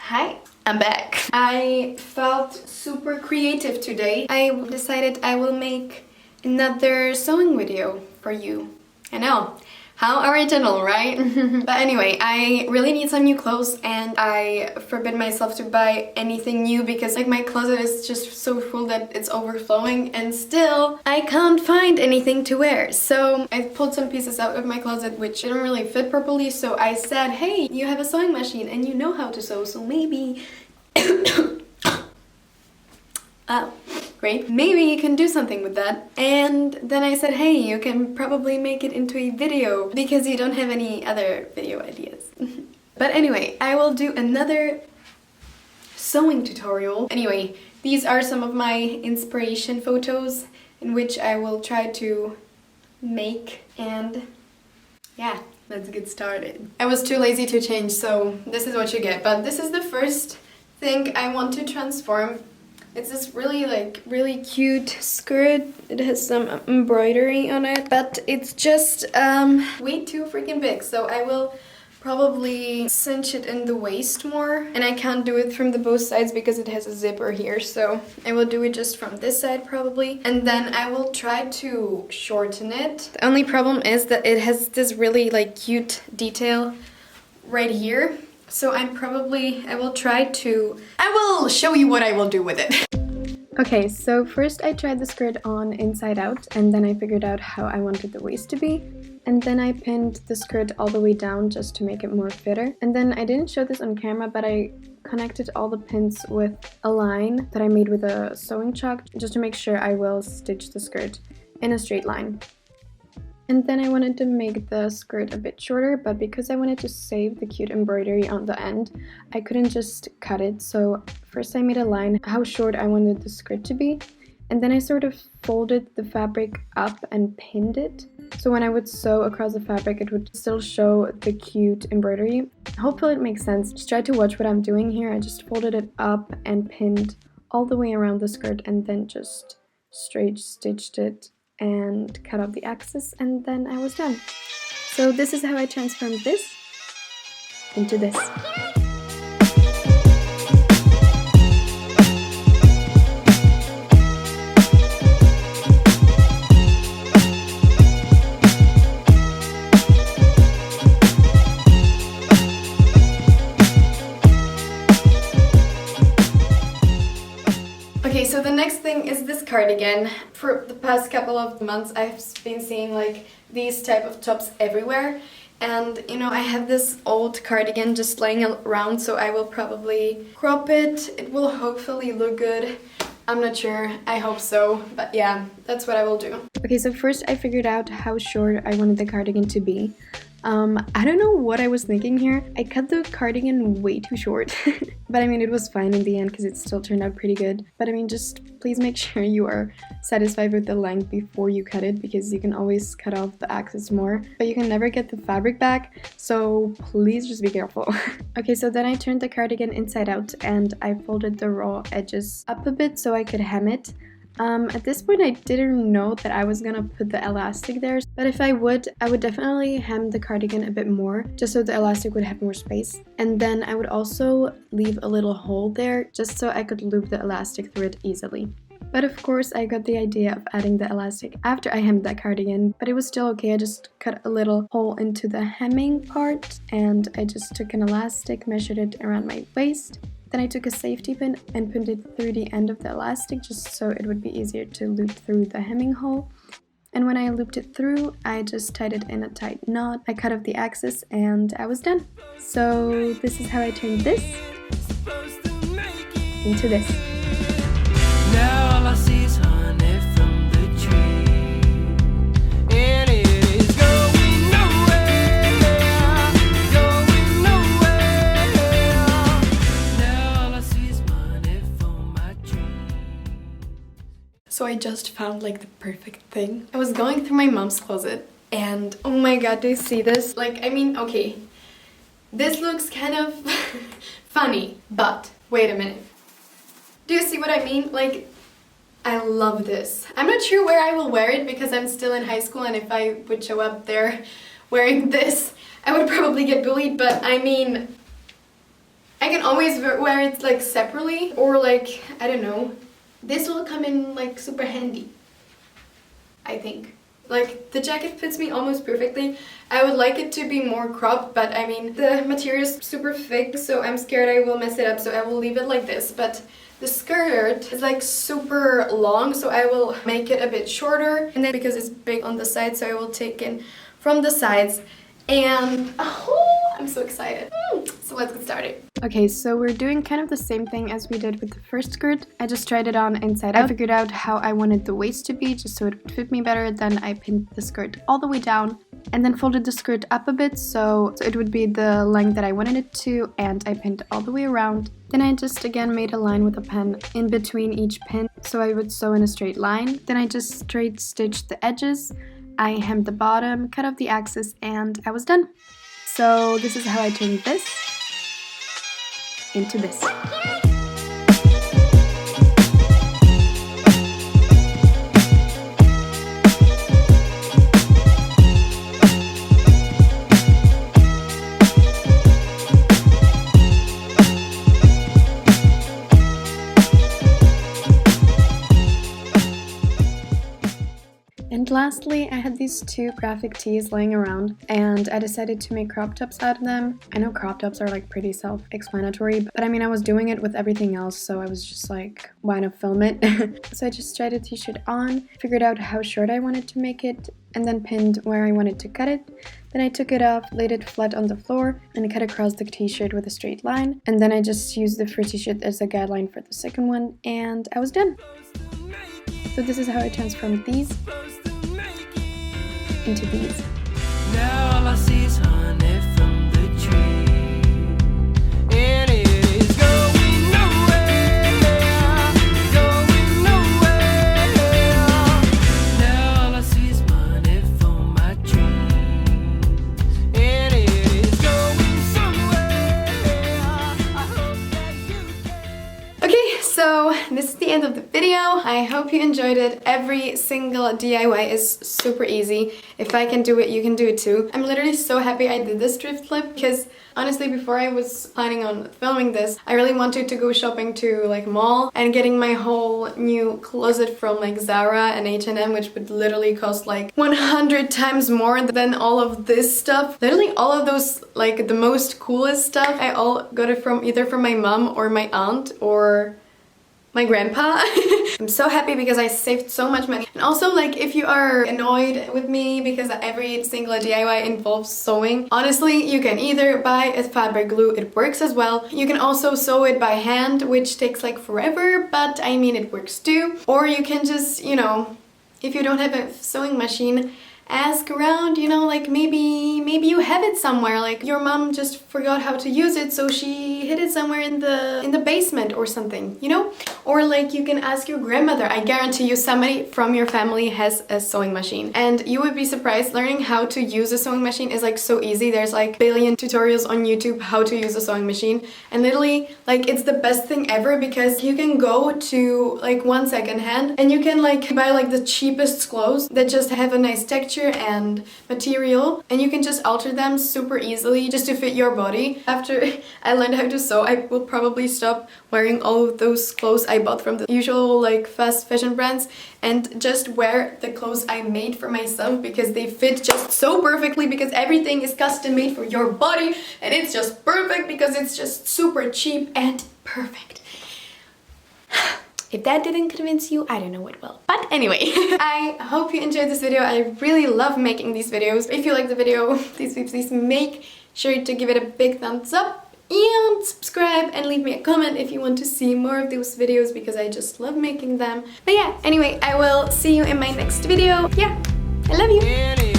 Hi, I'm back. I felt super creative today. I decided I will make another sewing video for you. I know, how original, right? But anyway, I really need some new clothes and I forbid myself to buy anything new because like my closet is just so full that it's overflowing and still I can't find anything to wear. So I pulled some pieces out of my closet which didn't really fit properly, so I said, hey, you have a sewing machine and you know how to sew, so maybe oh, great. Maybe you can do something with that. And then I said, hey, you can probably make it into a video because you don't have any other video ideas. But anyway, I will do another sewing tutorial. Anyway, these are some of my inspiration photos in which I will try to make, and yeah, let's get started. I was too lazy to change, so this is what you get. But this is the first thing I want to transform. It's this really cute skirt. It has some embroidery on it, but it's just way too freaking big. So I will probably cinch it in the waist more. And I can't do it from the both sides because it has a zipper here. So I will do it just from this side probably. And then I will try to shorten it. The only problem is that it has this really cute detail right here. So I will show you what I will do with it. Okay, so first I tried the skirt on inside out and then I figured out how I wanted the waist to be. And then I pinned the skirt all the way down just to make it more fitter. And then I didn't show this on camera, but I connected all the pins with a line that I made with a sewing chalk just to make sure I will stitch the skirt in a straight line. And then I wanted to make the skirt a bit shorter, but because I wanted to save the cute embroidery on the end, I couldn't just cut it. So first I made a line how short I wanted the skirt to be, and then I sort of folded the fabric up and pinned it. So when I would sew across the fabric, it would still show the cute embroidery. Hopefully it makes sense. Just try to watch what I'm doing here. I just folded it up and pinned all the way around the skirt and then just straight stitched it and cut off the excess, and then I was done. So this is how I transformed this into this. Okay, so the next thing is this cardigan. For the past couple of months I've been seeing these type of tops everywhere, and you know, I have this old cardigan just laying around, so I will probably crop it. It will hopefully look good. I'm not sure, I hope so, but yeah, that's what I will do. Okay, so first I figured out how short I wanted the cardigan to be. I don't know what I was thinking here. I cut the cardigan way too short. But I mean, it was fine in the end because it still turned out pretty good. But I mean, just please make sure you are satisfied with the length before you cut it, because you can always cut off the excess more, but you can never get the fabric back, so please just be careful. Okay, so then I turned the cardigan inside out and I folded the raw edges up a bit so I could hem it. At this point I didn't know that I was gonna put the elastic there, but if I would definitely hem the cardigan a bit more just so the elastic would have more space. And then I would also leave a little hole there just so I could loop the elastic through it easily. But of course I got the idea of adding the elastic after I hemmed that cardigan, but it was still okay. I just cut a little hole into the hemming part and I just took an elastic, measured it around my waist. Then I took a safety pin and pinned it through the end of the elastic just so it would be easier to loop through the hemming hole. And when I looped it through, I just tied it in a tight knot. I cut off the excess and I was done. So this is how I turned this into this. Now all I see is honey from the tree, and it is going nowhere, going nowhere. Now all I see is money from my tree. So I just found the perfect thing. I was going through my mom's closet and oh my god, do you see this? I mean, okay, this looks kind of funny, but wait a minute. Do you see what I mean? I love this. I'm not sure where I will wear it because I'm still in high school, and if I would show up there wearing this, I would probably get bullied, but I mean, I can always wear it like separately, or like, I don't know. This will come in like super handy, I think. Like, the jacket fits me almost perfectly. I would like it to be more cropped, but I mean, the material is super thick, so I'm scared I will mess it up, so I will leave it like this. But the skirt is like super long, so I will make it a bit shorter. And then because it's big on the sides, so I will take in from the sides. And oh, I'm so excited. So let's get started. Okay, so we're doing kind of the same thing as we did with the first skirt. I just tried it on inside out. I figured out how I wanted the waist to be, just so it would fit me better. Then I pinned the skirt all the way down and then folded the skirt up a bit so it would be the length that I wanted it to, and I pinned all the way around. Then I just again made a line with a pen in between each pin so I would sew in a straight line. Then I just straight stitched the edges. I hemmed the bottom, cut off the axis, and I was done. So this is how I turned this into this. And lastly, I had these two graphic tees laying around and I decided to make crop tops out of them. I know crop tops are like pretty self-explanatory, but I mean I was doing it with everything else, so I was just like, why not film it? So I just tried a t-shirt on, figured out how short I wanted to make it, and then pinned where I wanted to cut it. Then I took it off, laid it flat on the floor, and cut across the t-shirt with a straight line. And then I just used the first t-shirt as a guideline for the second one, and I was done. So this is how I transformed these into these. Now all I see is honey from the tree, and it is going nowhere, going nowhere. Now all I see is money from my tree, and it is going somewhere. I hope that you can. Okay, so this is the end of the video. I hope you enjoyed it. Every single DIY is super easy. If I can do it, you can do it too. I'm literally so happy I did this thrift flip because honestly, before I was planning on filming this, I really wanted to go shopping to like mall and getting my whole new closet from like Zara and H&M, which would literally cost like 100 times more than all of this stuff. Literally all of those, like the most coolest stuff, I all got it from either from my mom or my aunt or my grandpa. I'm so happy because I saved so much money. And also, like, if you are annoyed with me because every single DIY involves sewing, honestly, you can either buy a fabric glue, it works as well. You can also sew it by hand, which takes like forever, but I mean, it works too. Or you can just, you know, if you don't have a sewing machine, ask around, you know, like maybe you have it somewhere, like your mom just forgot how to use it, so she hid it somewhere in the basement or something, you know? Or like you can ask your grandmother. I guarantee you somebody from your family has a sewing machine, and you would be surprised. Learning how to use a sewing machine is like so easy. There's like billion tutorials on YouTube how to use a sewing machine, and literally like it's the best thing ever because you can go to like one second hand and you can like buy like the cheapest clothes that just have a nice texture and material, and you can just alter them super easily just to fit your body. After I learned how to sew, I will probably stop wearing all of those clothes I bought from the usual like fast fashion brands and just wear the clothes I made for myself because they fit just so perfectly, because everything is custom made for your body and it's just perfect because it's just super cheap and perfect. If that didn't convince you, I don't know what will. But anyway, I hope you enjoyed this video. I really love making these videos. If you like the video, please make sure to give it a big thumbs up and subscribe and leave me a comment if you want to see more of those videos because I just love making them. But yeah, anyway, I will see you in my next video. Yeah, I love you.